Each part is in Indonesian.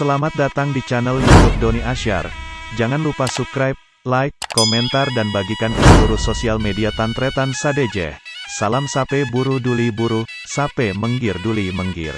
Selamat datang di channel YouTube Doni Asyar. Jangan lupa subscribe, like, komentar dan bagikan ke seluruh sosial media Tantretan Sadejeh. Salam sape buru duli buru, sape menggir duli menggir.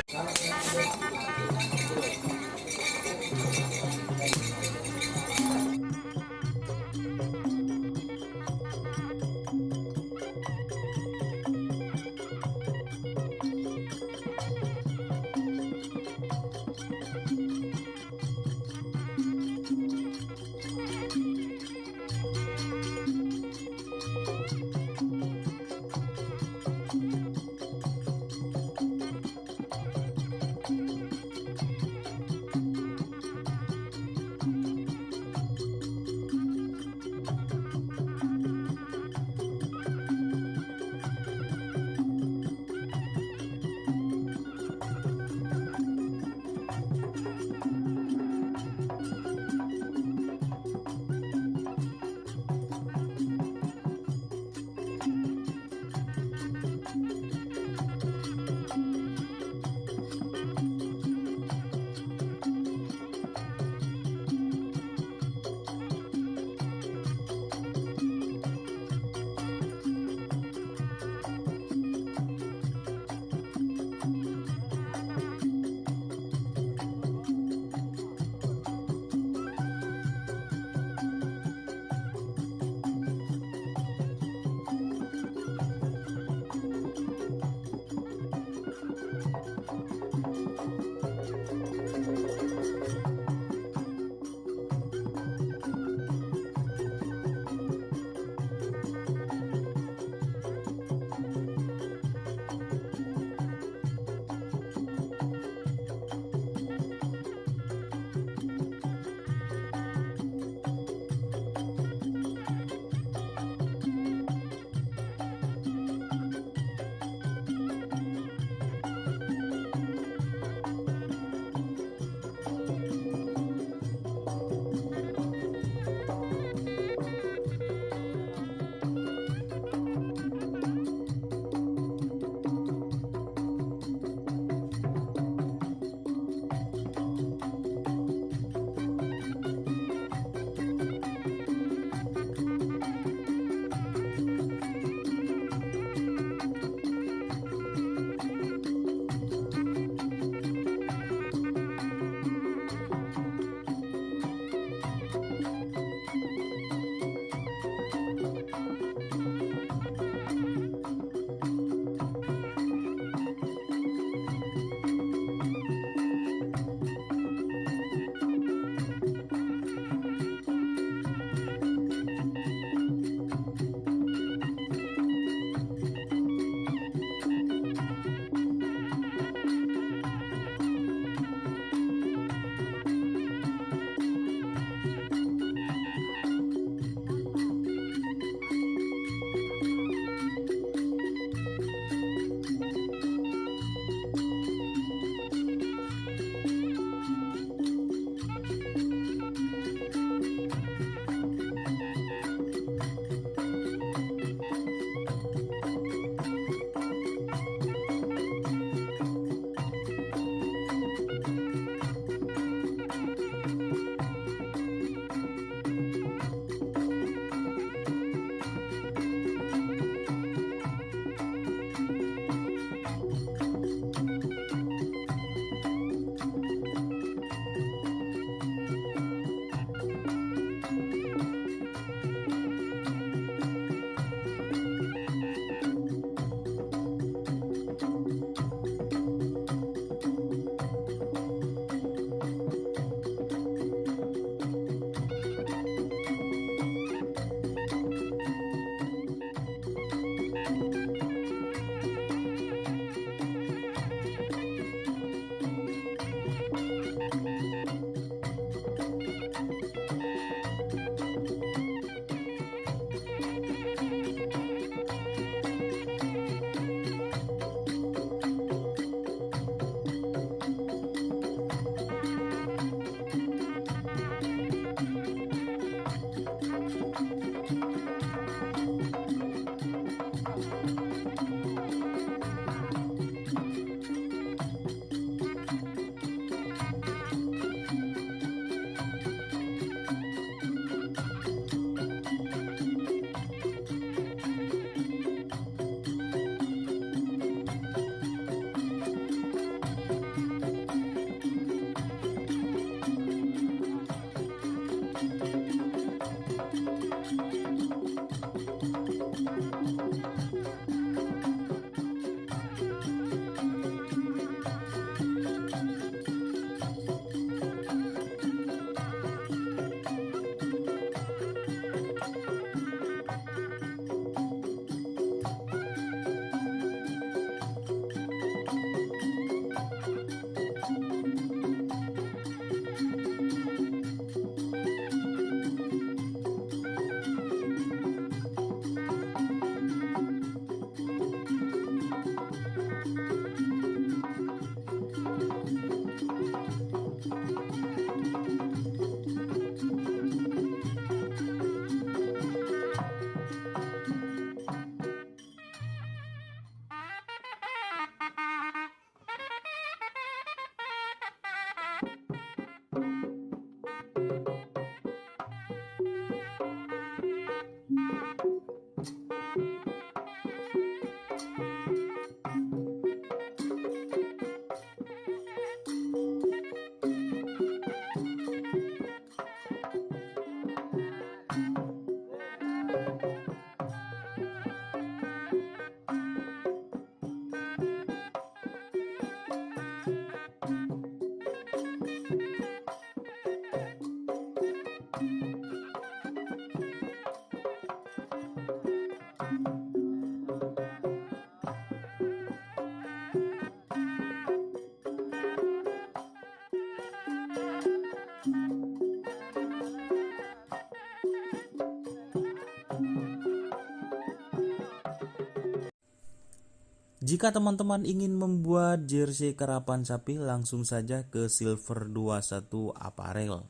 Jika teman-teman ingin membuat jersey karapan sapi, langsung saja ke Silver 21 Apparel.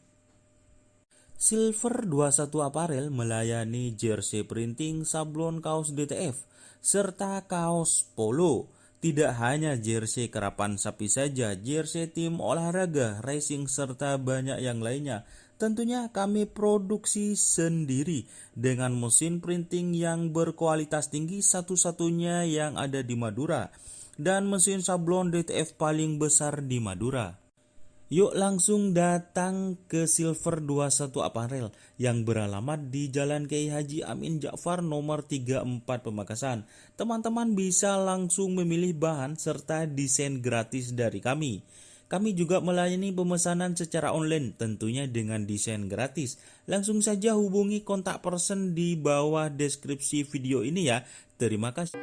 Silver 21 Apparel melayani jersey printing, sablon kaos DTF, serta kaos polo. Tidak hanya jersey karapan sapi saja, jersey tim olahraga, racing, serta banyak yang lainnya. Tentunya kami produksi sendiri dengan mesin printing yang berkualitas tinggi, satu-satunya yang ada di Madura, dan mesin sablon DTF paling besar di Madura. Yuk langsung datang ke Silver 21 Apparel yang beralamat di Jalan Kiai Haji Amin Ja'far nomor 34 Pamekasan. Teman-teman bisa langsung memilih bahan serta desain gratis dari kami. Kami juga melayani pemesanan secara online, tentunya dengan desain gratis. Langsung saja hubungi kontak person di bawah deskripsi video ini ya. Terima kasih.